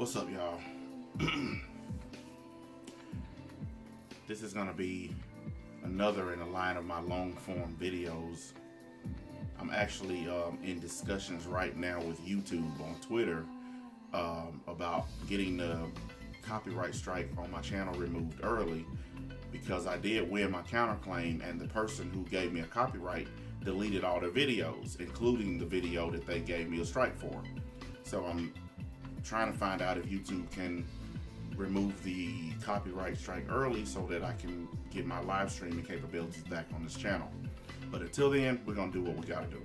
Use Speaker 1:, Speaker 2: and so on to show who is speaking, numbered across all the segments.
Speaker 1: What's up, y'all? This is gonna be another in a line of my long form videos. I'm actually in discussions right now with YouTube on Twitter about getting the copyright strike on my channel removed early, because I did win my counterclaim and the person who gave me a copyright deleted all their videos, including the video that they gave me a strike for. So I'm trying to find out if YouTube can remove the copyright strike early so that I can get my live streaming capabilities back on this channel. But until then, we're gonna do what we gotta do.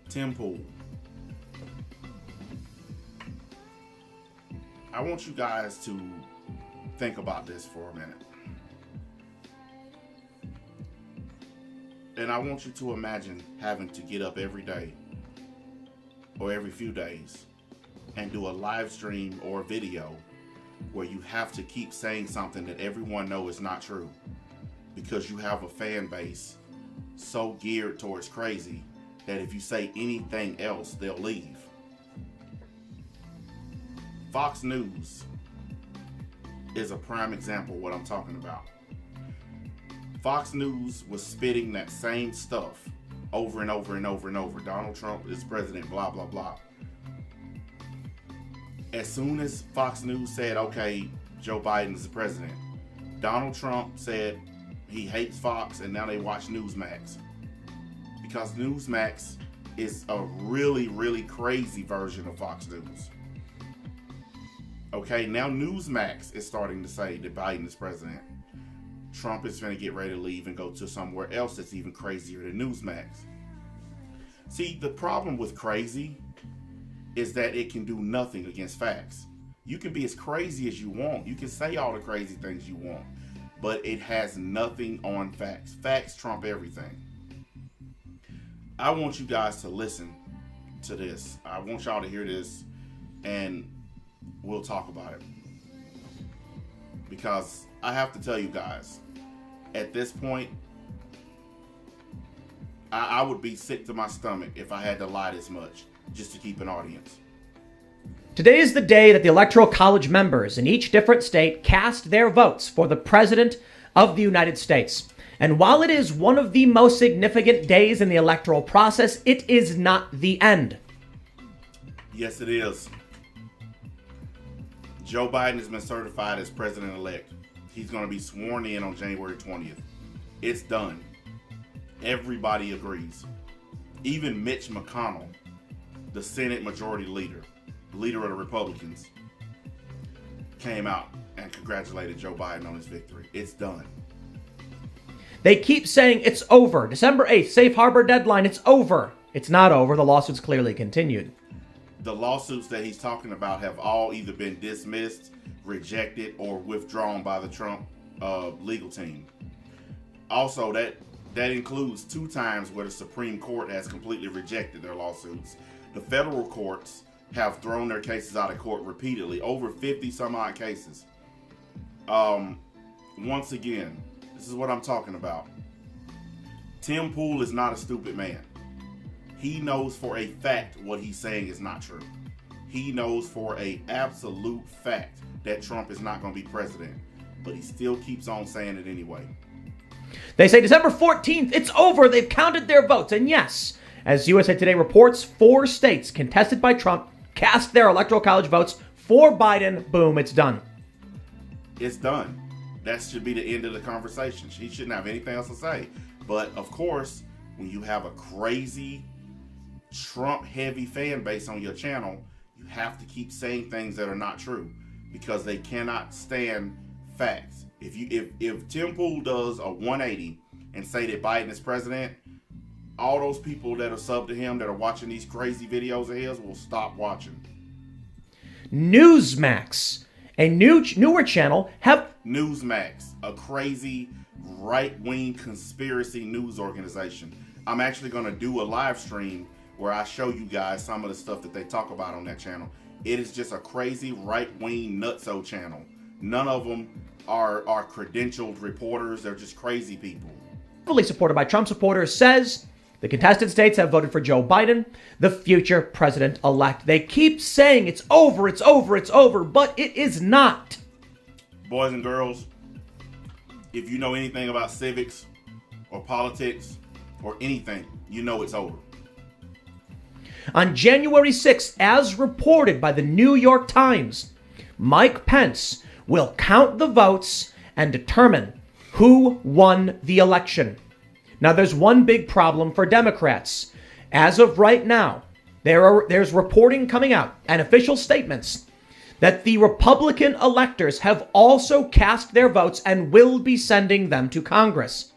Speaker 1: Tim Pool. I want you guys to think about this for a minute. And I want you to imagine having to get up every day or every few days and do a live stream or video where you have to keep saying something that everyone knows is not true because you have a fan base so geared towards crazy that if you say anything else, they'll leave. Fox News is a prime example of what I'm talking about. Fox News was spitting that same stuff over and over and over and over. Donald Trump is president, blah, blah, blah. As soon as Fox News said, okay, Joe Biden is the president, Donald Trump said he hates Fox, and now they watch Newsmax. Because Newsmax is a really, really crazy version of Fox News. Okay, now Newsmax is starting to say that Biden is president. Trump is going to get ready to leave and go to somewhere else that's even crazier than Newsmax. See, the problem with crazy is that it can do nothing against facts. You can be as crazy as you want. You can say all the crazy things you want, but it has nothing on facts. Facts trump everything. I want you guys to listen to this. I want y'all to hear this, and we'll talk about it. Because I have to tell you guys, at this point, I would be sick to my stomach if I had to lie this much just to keep an audience.
Speaker 2: Today is the day that the Electoral College members in each different state cast their votes for the President of the United States. And while it is one of the most significant days in the electoral process, it is not the end.
Speaker 1: Yes, it is. Joe Biden has been certified as president-elect. He's going to be sworn in on January 20th. It's done. Everybody agrees. Even Mitch McConnell, the Senate Majority Leader of the Republicans, came out and congratulated Joe Biden on his victory. It's done.
Speaker 2: They keep saying it's over. December 8th, safe harbor deadline, it's over. It's not over. The lawsuit's clearly continued.
Speaker 1: The lawsuits that he's talking about have all either been dismissed, rejected, or withdrawn by the Trump legal team. Also, that includes 2 times where the Supreme Court has completely rejected their lawsuits. The federal courts have thrown their cases out of court repeatedly, over 50 some odd cases. Once again, this is what I'm talking about. Tim Pool is not a stupid man. He knows for a fact what he's saying is not true. He knows for an absolute fact that Trump is not going to be president, but he still keeps on saying it anyway.
Speaker 2: They say December 14th, it's over. They've counted their votes. And yes, as USA Today reports, 4 states contested by Trump cast their Electoral College votes for Biden. Boom, it's done.
Speaker 1: It's done. That should be the end of the conversation. He shouldn't have anything else to say. But of course, when you have a crazy Trump-heavy fan base on your channel, you have to keep saying things that are not true because they cannot stand facts. If Tim Pool does a 180 and say that Biden is president, all those people that are sub to him that are watching these crazy videos of his will stop watching.
Speaker 2: Newsmax, a newer channel,
Speaker 1: Newsmax, a crazy right-wing conspiracy news organization. I'm actually going to do a live stream where I show you guys some of the stuff that they talk about on that channel. It is just a crazy right-wing nutso channel. None of them are credentialed reporters. They're just crazy people.
Speaker 2: Fully supported by Trump supporters, says The contested states have voted for Joe Biden, the future president-elect. They keep saying it's over, it's over, it's over, but it is not.
Speaker 1: Boys and girls, if you know anything about civics or politics or anything, you know it's over.
Speaker 2: On January 6th, as reported by the New York Times, Mike Pence will count the votes and determine who won the election. Now, there's one big problem for Democrats. As of right now, there's reporting coming out and official statements that the Republican electors have also cast their votes and will be sending them to Congress.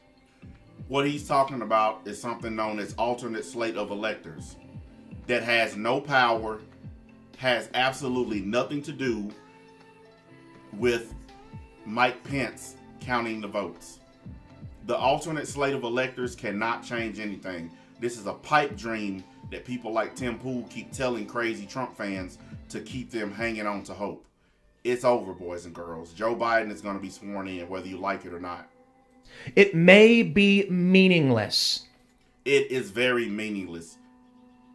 Speaker 1: What he's talking about is something known as alternate slate of electors that has no power, has absolutely nothing to do with Mike Pence counting the votes. The alternate slate of electors cannot change anything. This is a pipe dream that people like Tim Pool keep telling crazy Trump fans to keep them hanging on to hope. It's over, boys and girls. Joe Biden is going to be sworn in, whether you like it or not.
Speaker 2: It may be meaningless.
Speaker 1: It is very meaningless.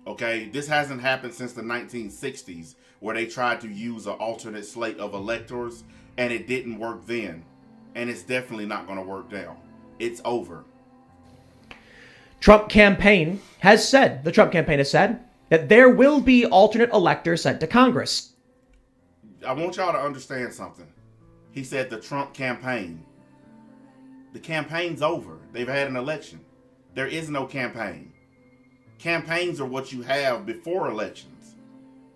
Speaker 1: Okay, this hasn't happened since the 1960s, where they tried to use an alternate slate of electors, and it didn't work then. And it's definitely not going to work now. It's over.
Speaker 2: The Trump campaign has said that there will be alternate electors sent to Congress.
Speaker 1: I want y'all to understand something. He said the Trump campaign. The campaign's over. They've had an election. There is no campaign. Campaigns are what you have before elections,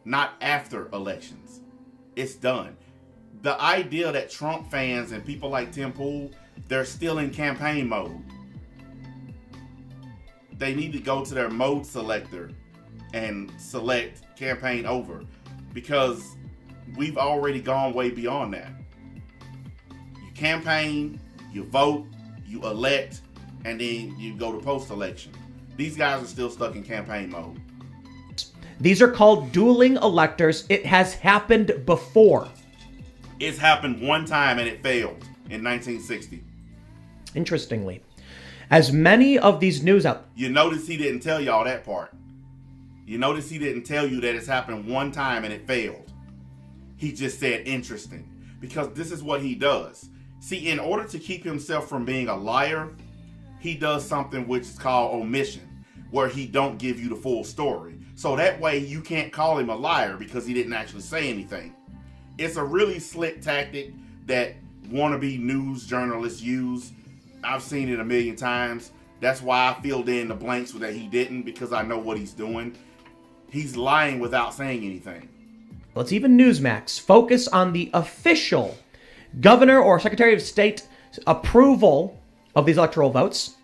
Speaker 1: not after elections. It's done. The idea that Trump fans and people like Tim Pool, they're still in campaign mode. They need to go to their mode selector and select campaign over, because we've already gone way beyond that. You campaign, you vote, you elect, and then you go to post-election. These guys are still stuck in campaign mode.
Speaker 2: These are called dueling electors. It has happened before.
Speaker 1: It's happened one time and it failed in 1960.
Speaker 2: Interestingly, as many of these news out...
Speaker 1: You notice he didn't tell y'all that part. You notice he didn't tell you that it's happened one time and it failed. He just said interesting, because this is what he does. See, in order to keep himself from being a liar, he does something which is called omission, where he don't give you the full story. So that way you can't call him a liar because he didn't actually say anything. It's a really slick tactic that wannabe news journalists use. I've seen it a million times. That's why I filled in the blanks that he didn't, because I know what he's doing. He's lying without saying anything.
Speaker 2: Let's even Newsmax focus on the official governor or secretary of state approval of these electoral votes.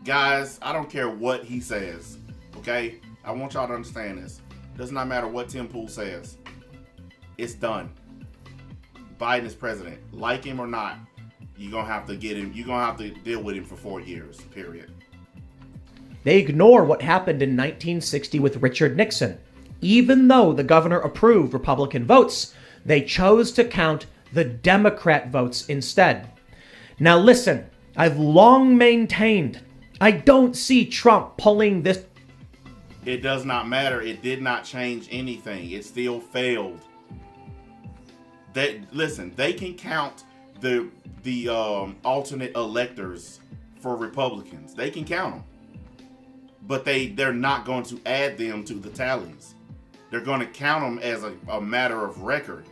Speaker 1: Guys, I don't care what he says, okay? I want y'all to understand this. Does not matter what Tim Pool says. It's done. Biden is president. Like him or not, you're going to have to get him. You're going to have to deal with him for 4 years, period.
Speaker 2: They ignore what happened in 1960 with Richard Nixon. Even though the governor approved Republican votes, they chose to count the Democrat votes instead. Now listen, I've long maintained I don't see Trump pulling this.
Speaker 1: It does not matter. It did not change anything. It still failed. Listen, they can count the alternate electors for Republicans. They can count them. But they're not going to add them to the tallies. They're going to count them as a matter of record.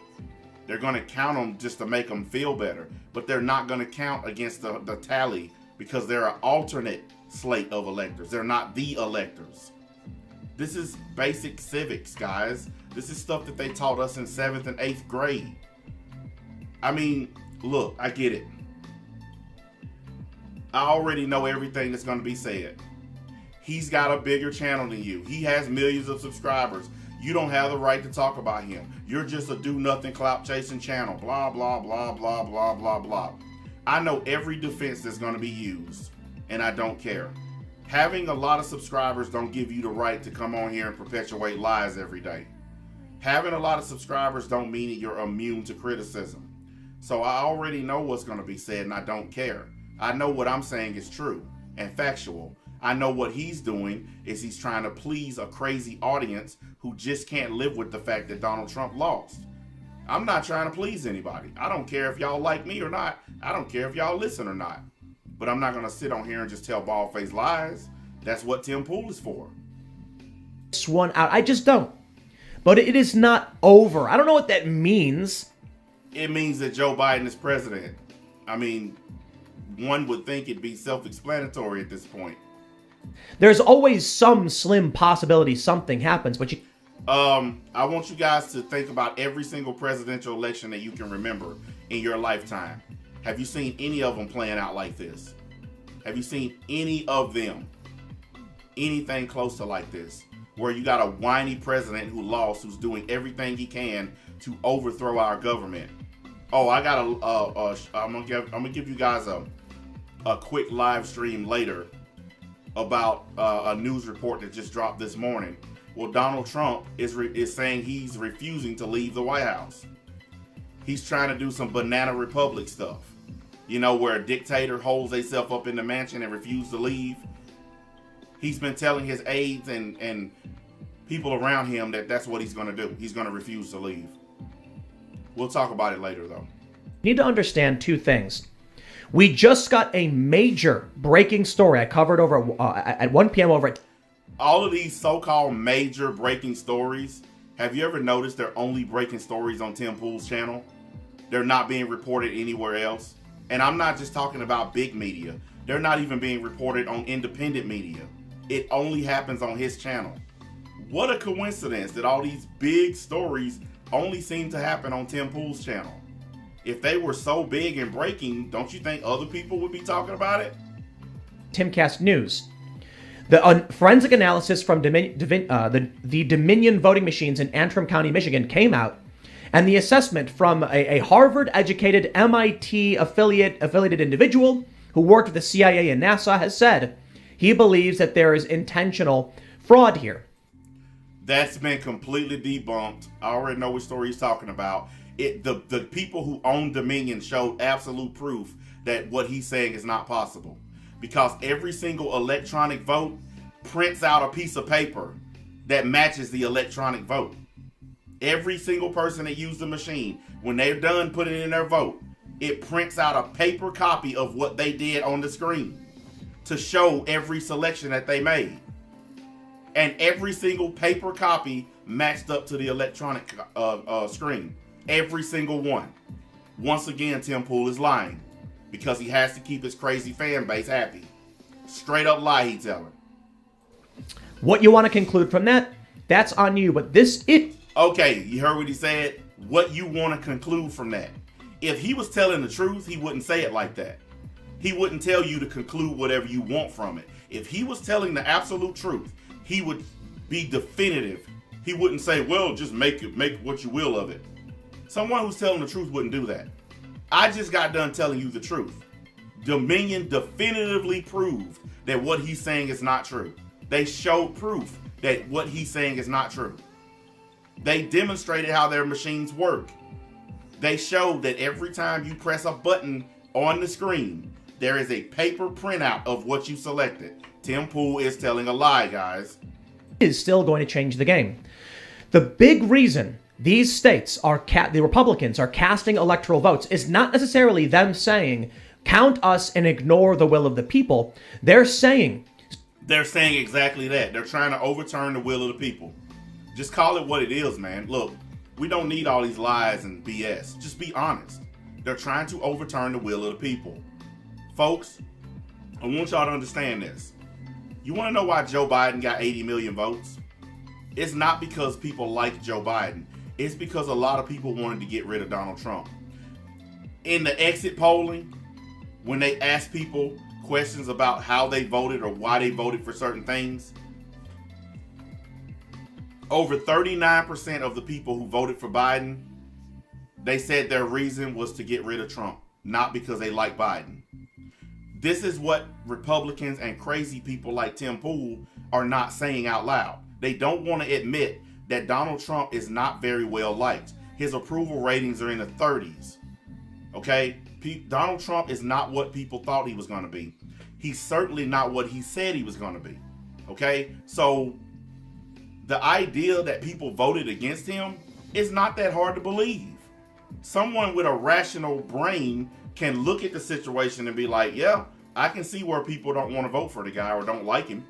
Speaker 1: They're going to count them just to make them feel better. But they're not going to count against the tally, because they're an alternate slate of electors. They're not the electors. This is basic civics, guys. This is stuff that they taught us in 7th and 8th grade. I mean, look, I get it. I already know everything that's going to be said. He's got a bigger channel than you. He has millions of subscribers. You don't have the right to talk about him. You're just a do-nothing, clout-chasing channel. Blah, blah, blah, blah, blah, blah, blah. I know every defense that's going to be used, and I don't care. Having a lot of subscribers don't give you the right to come on here and perpetuate lies every day. Having a lot of subscribers don't mean that you're immune to criticism. So I already know what's going to be said, and I don't care. I know what I'm saying is true and factual. I know what he's doing is he's trying to please a crazy audience who just can't live with the fact that Donald Trump lost. I'm not trying to please anybody. I don't care if y'all like me or not. I don't care if y'all listen or not. But I'm not going to sit on here and just tell bald-faced lies. That's what Tim Pool is for.
Speaker 2: This one out. I just don't. But it is not over. I don't know what that means.
Speaker 1: It means that Joe Biden is president. I mean, one would think it'd be self-explanatory at this point.
Speaker 2: There's always some slim possibility something happens, but
Speaker 1: I want you guys to think about every single presidential election that you can remember in your lifetime. Have you seen any of them playing out like this? Have you seen any of them? Anything close to like this? Where you got a whiny president who lost, who's doing everything he can to overthrow our government. Oh, I got I'm gonna give you guys a quick live stream later about a news report that just dropped this morning. Well, Donald Trump is saying he's refusing to leave the White House. He's trying to do some banana republic stuff. You know, where a dictator holds himself up in the mansion and refuses to leave. He's been telling his aides and people around him that that's what he's going to do. He's going to refuse to leave. We'll talk about it later, though.
Speaker 2: You need to understand two things. We just got a major breaking story I covered over at 1 p.m. over at...
Speaker 1: All of these so-called major breaking stories, have you ever noticed they're only breaking stories on Tim Pool's channel? They're not being reported anywhere else. And I'm not just talking about big media. They're not even being reported on independent media. It only happens on his channel. What a coincidence that all these big stories only seem to happen on Tim Pool's channel. If they were so big and breaking, don't you think other people would be talking about it?
Speaker 2: Timcast News. The forensic analysis from the Dominion voting machines in Antrim County, Michigan came out, and the assessment from a Harvard-educated MIT affiliated individual who worked with the CIA and NASA has said he believes that there is intentional fraud here.
Speaker 1: That's been completely debunked. I already know what story he's talking about. The people who own Dominion showed absolute proof that what he's saying is not possible. Because every single electronic vote prints out a piece of paper that matches the electronic vote. Every single person that used the machine, when they're done putting in their vote, it prints out a paper copy of what they did on the screen to show every selection that they made. And every single paper copy matched up to the electronic screen. Every single one. Once again, Tim Pool is lying because he has to keep his crazy fan base happy. Straight up lie he telling.
Speaker 2: What you want to conclude from that, that's on you. But
Speaker 1: Okay, you heard what he said? What you want to conclude from that. If he was telling the truth, he wouldn't say it like that. He wouldn't tell you to conclude whatever you want from it. If he was telling the absolute truth, he would be definitive. He wouldn't say, well, just make what you will of it. Someone who's telling the truth wouldn't do that. I just got done telling you the truth. Dominion definitively proved that what he's saying is not true. They showed proof that what he's saying is not true. They demonstrated how their machines work. They showed that every time you press a button on the screen, there is a paper printout of what you selected. Tim Pool is telling a lie, guys.
Speaker 2: Is still going to change the game. The big reason these states the Republicans are casting electoral votes is not necessarily them saying, count us and ignore the will of the people. They're saying
Speaker 1: exactly that. They're trying to overturn the will of the people. Just call it what it is, man. Look, we don't need all these lies and BS. Just be honest. They're trying to overturn the will of the people. Folks, I want y'all to understand this. You want to know why Joe Biden got 80 million votes? It's not because people like Joe Biden. It's because a lot of people wanted to get rid of Donald Trump. In the exit polling, when they asked people questions about how they voted or why they voted for certain things, over 39% of the people who voted for Biden, they said their reason was to get rid of Trump, not because they like Biden. This is what Republicans and crazy people like Tim Pool are not saying out loud. They don't want to admit that Donald Trump is not very well liked. His approval ratings are in the 30s. Okay? Donald Trump is not what people thought he was going to be. He's certainly not what he said he was going to be. Okay? So the idea that people voted against him is not that hard to believe. Someone with a rational brain can look at the situation and be like, yeah, I can see where people don't want to vote for the guy or don't like him.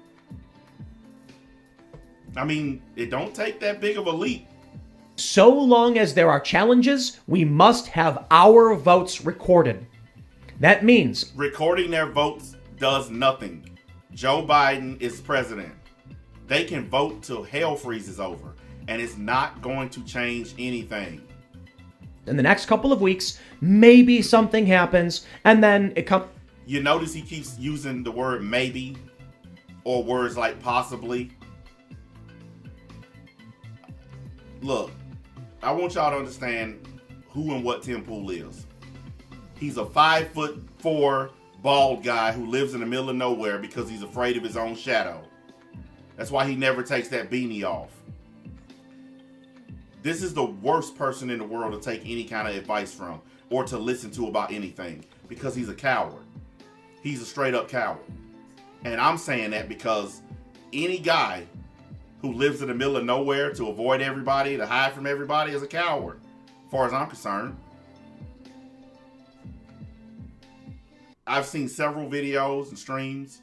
Speaker 1: I mean, it don't take that big of a leap.
Speaker 2: So long as there are challenges, we must have our votes recorded. That means
Speaker 1: recording their votes does nothing. Joe Biden is president. They can vote till hell freezes over, and it's not going to change anything.
Speaker 2: In the next couple of weeks, maybe something happens, and then it comes.
Speaker 1: You notice he keeps using the word maybe or words like possibly. Look, I want y'all to understand who and what Tim Pool is. He's a 5'4" bald guy who lives in the middle of nowhere because he's afraid of his own shadow. That's why he never takes that beanie off. This is the worst person in the world to take any kind of advice from or to listen to about anything because he's a coward. He's a straight up coward. And I'm saying that because any guy who lives in the middle of nowhere to avoid everybody, to hide from everybody, is a coward, as far as I'm concerned. I've seen several videos and streams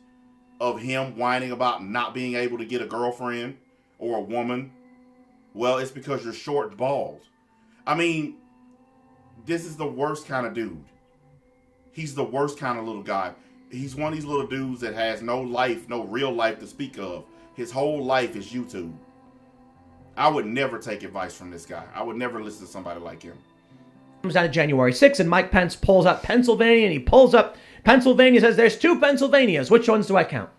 Speaker 1: of him whining about not being able to get a girlfriend or a woman. Well, it's because you're short and bald. I mean, this is the worst kind of dude. He's the worst kind of little guy. He's one of these little dudes that has no life, no real life to speak of. His whole life is YouTube. I would never take advice from this guy. I would never listen to somebody like him.
Speaker 2: Comes down to January 6th, and Mike Pence pulls up Pennsylvania, and he pulls up Pennsylvania, says there's 2 Pennsylvanias. Which ones do I count?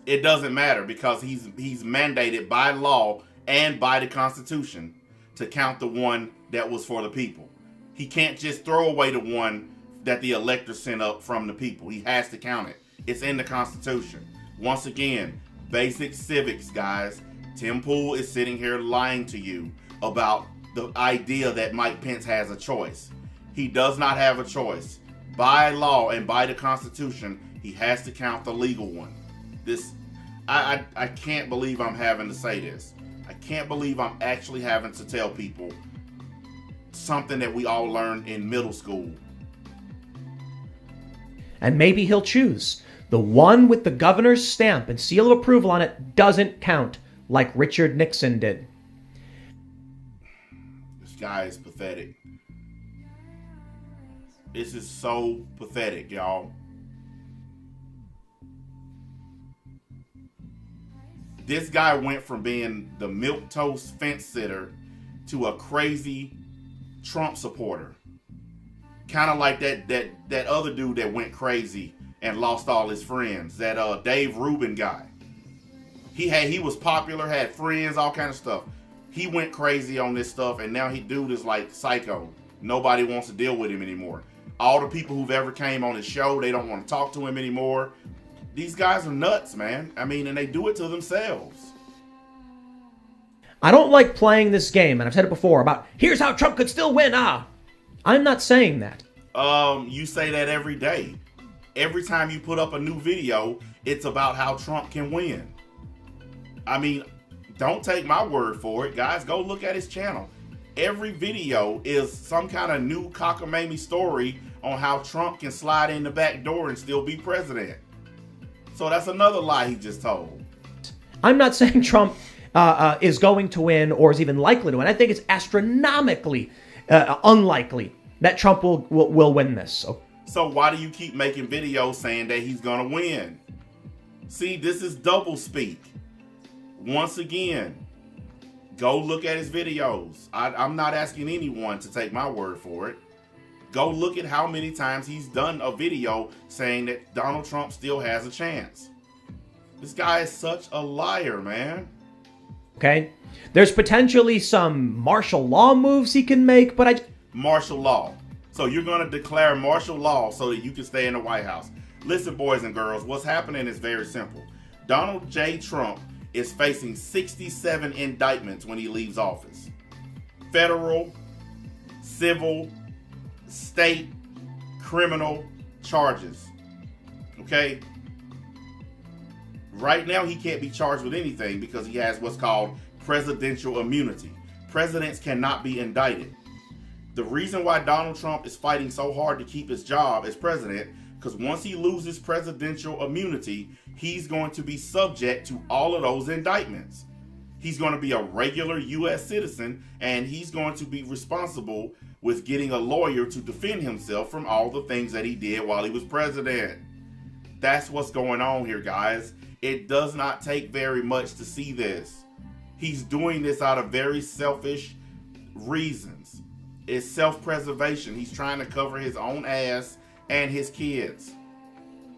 Speaker 1: It doesn't matter because he's mandated by law and by the Constitution to count the one that was for the people. He can't just throw away the one that the electors sent up from the people. He has to count it. It's in the Constitution. Once again, basic civics, guys. Tim Pool is sitting here lying to you about the idea that Mike Pence has a choice. He does not have a choice. By law and by the Constitution, he has to count the legal one. I can't believe I'm having to say this. I can't believe I'm actually having to tell people something that we all learned in middle school.
Speaker 2: And maybe he'll choose. The one with the governor's stamp and seal of approval on it doesn't count, like Richard Nixon did.
Speaker 1: This guy is pathetic. This is so pathetic, y'all. This guy went from being the milquetoast fence sitter to a crazy Trump supporter. Kind of like that other dude that went crazy and lost all his friends. That Dave Rubin guy. He was popular, had friends, all kind of stuff. He went crazy on this stuff, and now dude is like psycho. Nobody wants to deal with him anymore. All the people who've ever came on his show, they don't want to talk to him anymore. These guys are nuts, man. I mean, and they do it to themselves.
Speaker 2: I don't like playing this game, and I've said it before, about here's how Trump could still win. I'm not saying that.
Speaker 1: You say that every day. Every time you put up a new video, it's about how Trump can win. I mean, don't take my word for it, guys. Go look at his channel. Every video is some kind of new cockamamie story on how Trump can slide in the back door and still be president. So that's another lie he just told.
Speaker 2: I'm not saying Trump is going to win or is even likely to win. I think it's astronomically unlikely that Trump will win this.
Speaker 1: So why do you keep making videos saying that he's going to win? See, this is double speak. Once again, go look at his videos. I'm not asking anyone to take my word for it. Go look at how many times he's done a video saying that Donald Trump still has a chance. This guy is such a liar, man.
Speaker 2: Okay? There's potentially some martial law moves he can make, but
Speaker 1: Martial law. So you're going to declare martial law so that you can stay in the White House. Listen, boys and girls, what's happening is very simple. Donald J. Trump is facing 67 indictments when he leaves office. Federal, civil, state, criminal charges. Okay? Right now, he can't be charged with anything because he has what's called presidential immunity. Presidents cannot be indicted. The reason why Donald Trump is fighting so hard to keep his job as president, because once he loses presidential immunity, he's going to be subject to all of those indictments. He's going to be a regular U.S. citizen, and he's going to be responsible with getting a lawyer to defend himself from all the things that he did while he was president. That's what's going on here, guys. It does not take very much to see this. He's doing this out of very selfish reasons. It's self-preservation. He's trying to cover his own ass and his kids.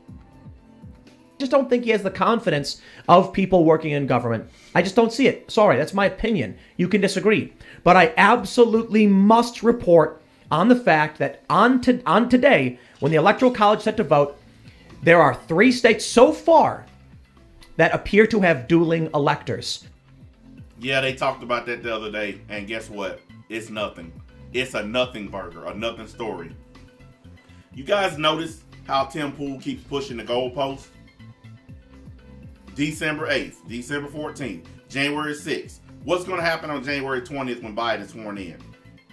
Speaker 2: I just don't think he has the confidence of people working in government. I just don't see it. Sorry, that's my opinion. You can disagree. But I absolutely must report on the fact that on today, when the Electoral College set to vote, there are 3 states so far that appear to have dueling electors.
Speaker 1: Yeah, they talked about that the other day, and guess what? It's nothing. It's a nothing burger, a nothing story. You guys notice how Tim Pool keeps pushing the goalpost? December 8th, December 14th, January 6th. What's going to happen on January 20th when Biden's sworn in?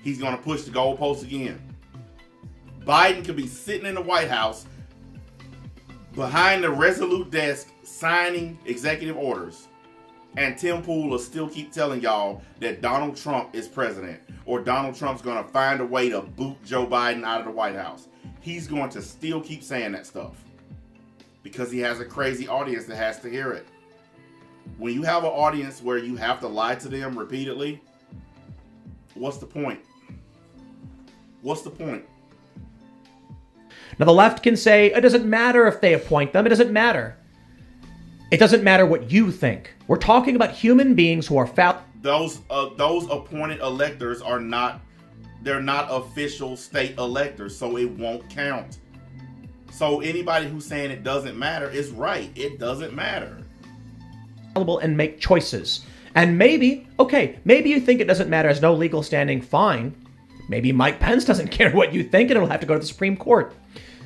Speaker 1: He's going to push the goalpost again. Biden could be sitting in the White House behind the Resolute desk signing executive orders, and Tim Pool will still keep telling y'all that Donald Trump is president, or Donald Trump's going to find a way to boot Joe Biden out of the White House. He's going to still keep saying that stuff because he has a crazy audience that has to hear it. When you have an audience where you have to lie to them repeatedly, what's the point? What's the point?
Speaker 2: Now, the left can say, it doesn't matter if they appoint them. It doesn't matter. It doesn't matter what you think. We're talking about human beings who are foul.
Speaker 1: Those appointed electors are not, they're not official state electors, so it won't count. So anybody who's saying it doesn't matter is right. It doesn't matter.
Speaker 2: And make choices. And maybe you think it doesn't matter, has no legal standing, fine. Maybe Mike Pence doesn't care what you think and it'll have to go to the Supreme Court.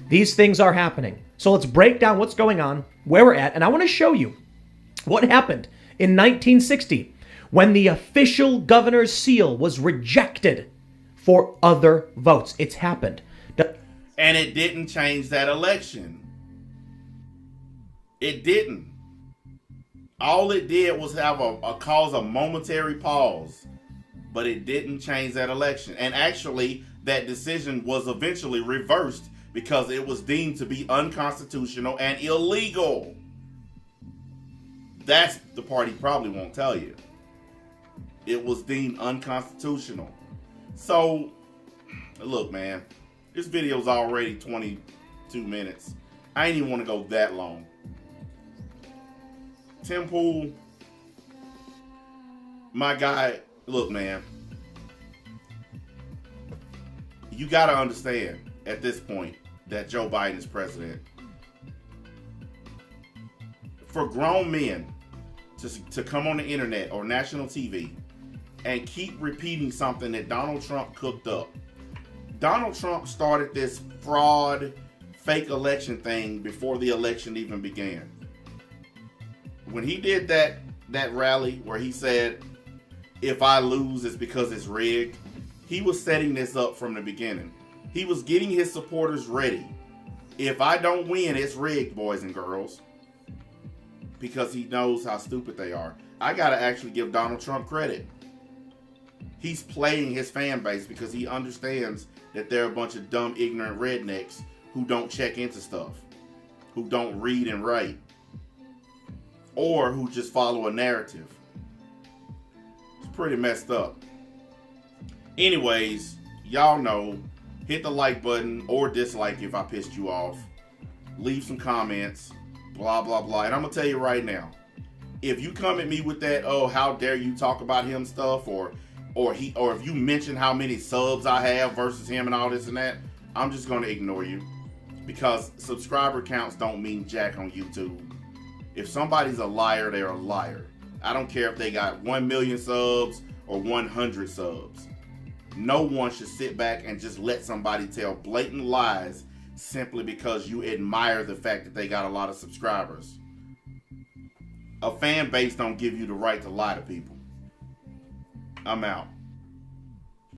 Speaker 2: These things are happening. So let's break down what's going on, where we're at, and I want to show you what happened in 1960 when the official governor's seal was rejected for other votes. It's happened.
Speaker 1: And it didn't change that election. It didn't. All it did was have cause a momentary pause, but it didn't change that election. And actually, that decision was eventually reversed because it was deemed to be unconstitutional and illegal. That's the part he probably won't tell you. It was deemed unconstitutional. So, look, man, this video's already 22 minutes. I ain't even want to go that long. Tim Pool, my guy, look, man, you got to understand at this point that Joe Biden is president. For grown men to come on the internet or national TV and keep repeating something that Donald Trump cooked up. Donald Trump started this fraud, fake election thing before the election even began. When he did that rally where he said, if I lose, it's because it's rigged, he was setting this up from the beginning. He was getting his supporters ready. If I don't win, it's rigged, boys and girls. Because he knows how stupid they are. I gotta actually give Donald Trump credit. He's playing his fan base because he understands that they're a bunch of dumb, ignorant rednecks who don't check into stuff, who don't read and write, or who just follow a narrative. It's pretty messed up. Anyways, y'all know, hit the like button or dislike if I pissed you off. Leave some comments, blah, blah, blah. And I'm going to tell you right now, if you come at me with that, oh, how dare you talk about him stuff, or if you mention how many subs I have versus him and all this and that, I'm just going to ignore you. Because subscriber counts don't mean jack on YouTube. If somebody's a liar, they're a liar. I don't care if they got 1 million subs or 100 subs. No one should sit back and just let somebody tell blatant lies simply because you admire the fact that they got a lot of subscribers. A fan base don't give you the right to lie to people. I'm out.